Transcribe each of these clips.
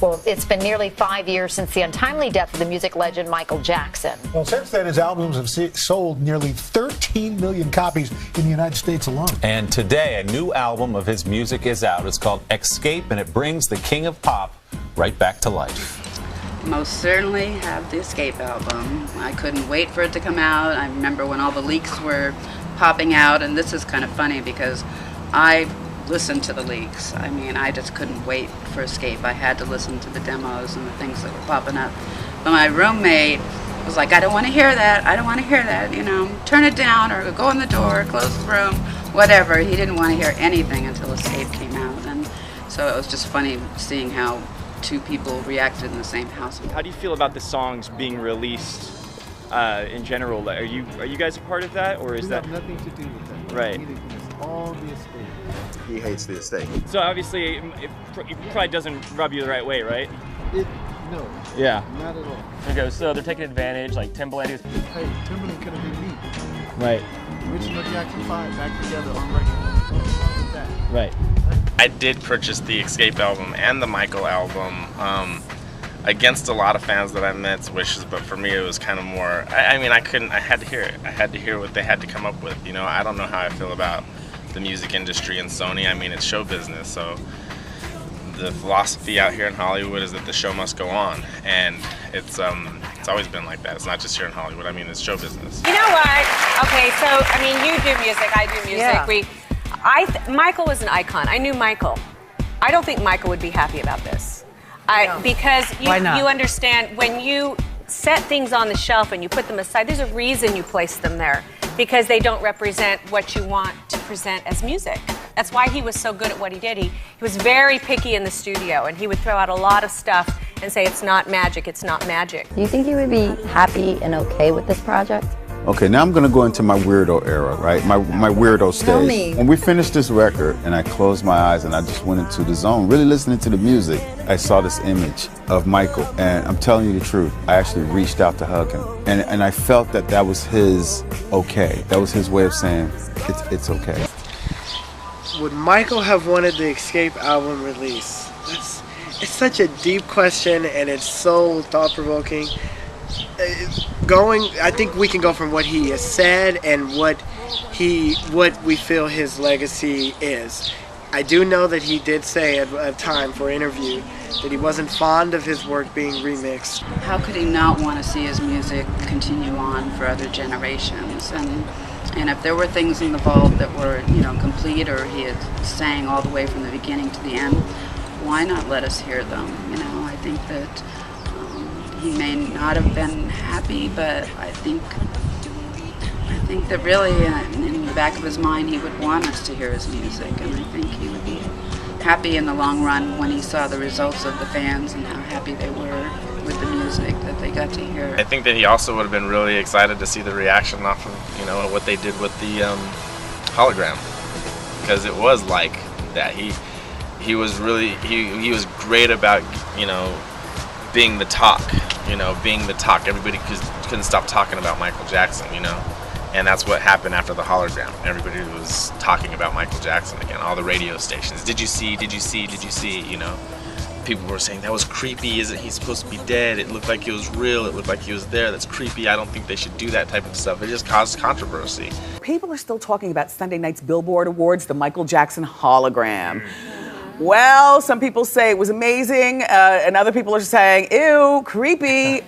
Well, it's been nearly 5 years since the untimely death of the music legend Michael Jackson. Well, since then, his albums have sold nearly 13 million copies in the United States alone. And today, a new album of his music is out. It's called Xscape, and it brings the king of pop right back to life. Most certainly have the Xscape album. I couldn't wait for it to come out. I remember when all the leaks were popping out, and this is kind of funny because I listened to the leaks. I mean, I just couldn't wait for Xscape. I had to listen to the demos and the things that were popping up. But my roommate was like, I don't want to hear that. I don't want to hear that. You know, turn it down or go in the door, close the room, whatever. He didn't want to hear anything until Xscape came out. And so it was just funny seeing how two people reacted in the same house. How do you feel about the songs being released in general? Are you guys a part of that, or is that nothing to do with that? Right. It's all the estate. He hates the estate. So obviously, it probably doesn't rub you the right way, right? No. Yeah. Not at all. Okay, so they're taking advantage, like Timbaland is. Hey, Timbaland could have been me. Right. Original Jackson 5 back together on record. Right. I did purchase the Xscape album and the Michael album against a lot of fans that I met's wishes, but for me it was kind of more, I mean, I had to hear it. I had to hear what they had to come up with. You know, I don't know how I feel about the music industry and Sony. I mean, it's show business, so the philosophy out here in Hollywood is that the show must go on, and it's always been like that. It's not just here in Hollywood. I mean, it's show business. You know what? Okay, so I mean, you do music, I do music. Yeah. Michael was an icon. I knew Michael. I don't think Michael would be happy about this. Because you understand when you set things on the shelf and you put them aside, there's a reason you place them there, because they don't represent what you want to present as music. That's why he was so good at what he did. He was very picky in the studio, and he would throw out a lot of stuff and say, it's not magic, it's not magic. Do you think you would be happy and okay with this project? Okay, now I'm gonna go into my weirdo era, right? My weirdo stage. Tell me. When we finished this record and I closed my eyes and I just went into the zone, really listening to the music, I saw this image of Michael, and I'm telling you the truth, I actually reached out to hug him. And I felt that that was his okay. That was his way of saying, it's okay. Would Michael have wanted the Xscape album release? It's such a deep question, and it's so thought-provoking. I think we can go from what he has said and what we feel his legacy is. I do know that he did say at a time for an interview that he wasn't fond of his work being remixed. How could he not want to see his music continue on for other generations? And if there were things in the vault that were, you know, complete, or he had sang all the way from the beginning to the end, why not let us hear them? You know, I think that he may not have been happy, but I think that really in the back of his mind he would want us to hear his music, and I think he would be happy in the long run when he saw the results of the fans and how happy they were with the music that they got to hear. I think that he also would have been really excited to see the reaction off of, you know, what they did with the hologram, because it was like that. He was really he was great about, you know, being the talk, being the talk. Everybody couldn't stop talking about Michael Jackson, you know, and that's what happened after the hologram. Everybody was talking about Michael Jackson again. All the radio stations. Did you see? Did you see? Did you see? You know. People were saying that was creepy. Isn't he supposed to be dead? It looked like he was real. It looked like he was there. That's creepy. I don't think they should do that type of stuff. It just caused controversy. People are still talking about Sunday night's Billboard Awards, the Michael Jackson hologram. Well, some people say it was amazing, and other people are saying, ew, creepy.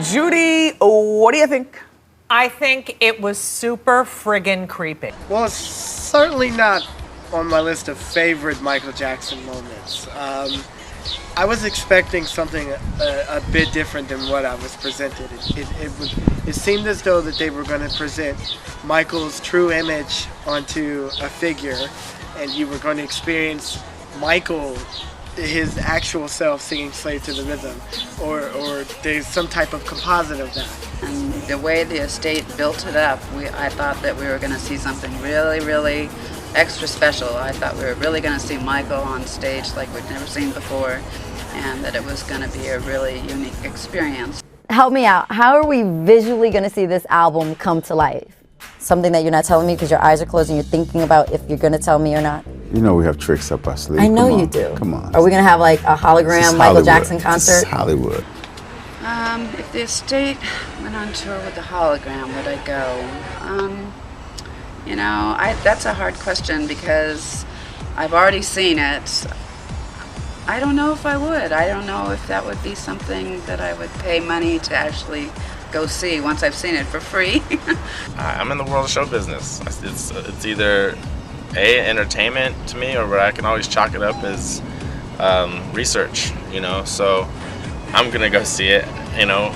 Judy, what do you think? I think it was super friggin' creepy. Well, it's certainly not on my list of favorite Michael Jackson moments. I was expecting something a bit different than what I was presented. It seemed as though that they were going to present Michael's true image onto a figure, and you were going to experience Michael, his actual self, singing Slave to the Rhythm, or there's some type of composite of that. And the way the estate built it up, I thought that we were going to see something really, really extra special. I thought we were really going to see Michael on stage like we'd never seen before, and that it was going to be a really unique experience. Help me out. How are we visually going to see this album come to life? Something that you're not telling me because your eyes are closed and you're thinking about if you're going to tell me or not? You know we have tricks up our sleeve. I know Come on. you do. Come on. Are we gonna have like a This is hologram Michael Hollywood. Jackson This concert? is Hollywood. If the estate went on tour with the hologram, would I go? You know, that's a hard question because I've already seen it. I don't know if I would. I don't know if that would be something that I would pay money to actually go see once I've seen it for free. I'm in the world of show business. It's either entertainment to me, or where I can always chalk it up as research. You know, so I'm gonna go see it. You know,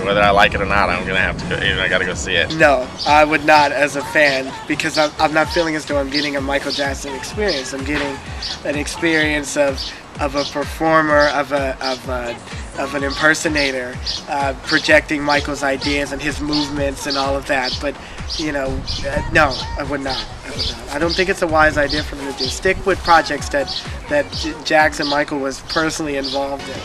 whether I like it or not, I'm gonna have to go. You know, I gotta go see it. No, I would not as a fan, because I'm not feeling as though I'm getting a Michael Jackson experience. I'm getting an experience of a performer, of an impersonator, projecting Michael's ideas and his movements and all of that. But you know, no, I would not. I don't think it's a wise idea for them to do. Stick with projects that Jackson Michael was personally involved in.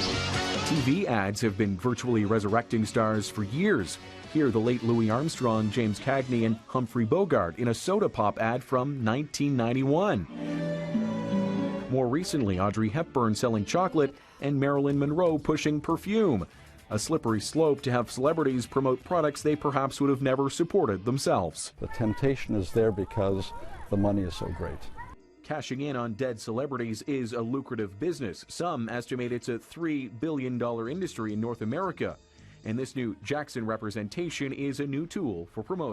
TV ads have been virtually resurrecting stars for years. Hear the late Louis Armstrong, James Cagney, and Humphrey Bogart in a soda pop ad from 1991. More recently, Audrey Hepburn selling chocolate and Marilyn Monroe pushing perfume. A slippery slope to have celebrities promote products they perhaps would have never supported themselves. The temptation is there because the money is so great. Cashing in on dead celebrities is a lucrative business. Some estimate it's a $3 billion industry in North America. And this new Jackson representation is a new tool for promoting.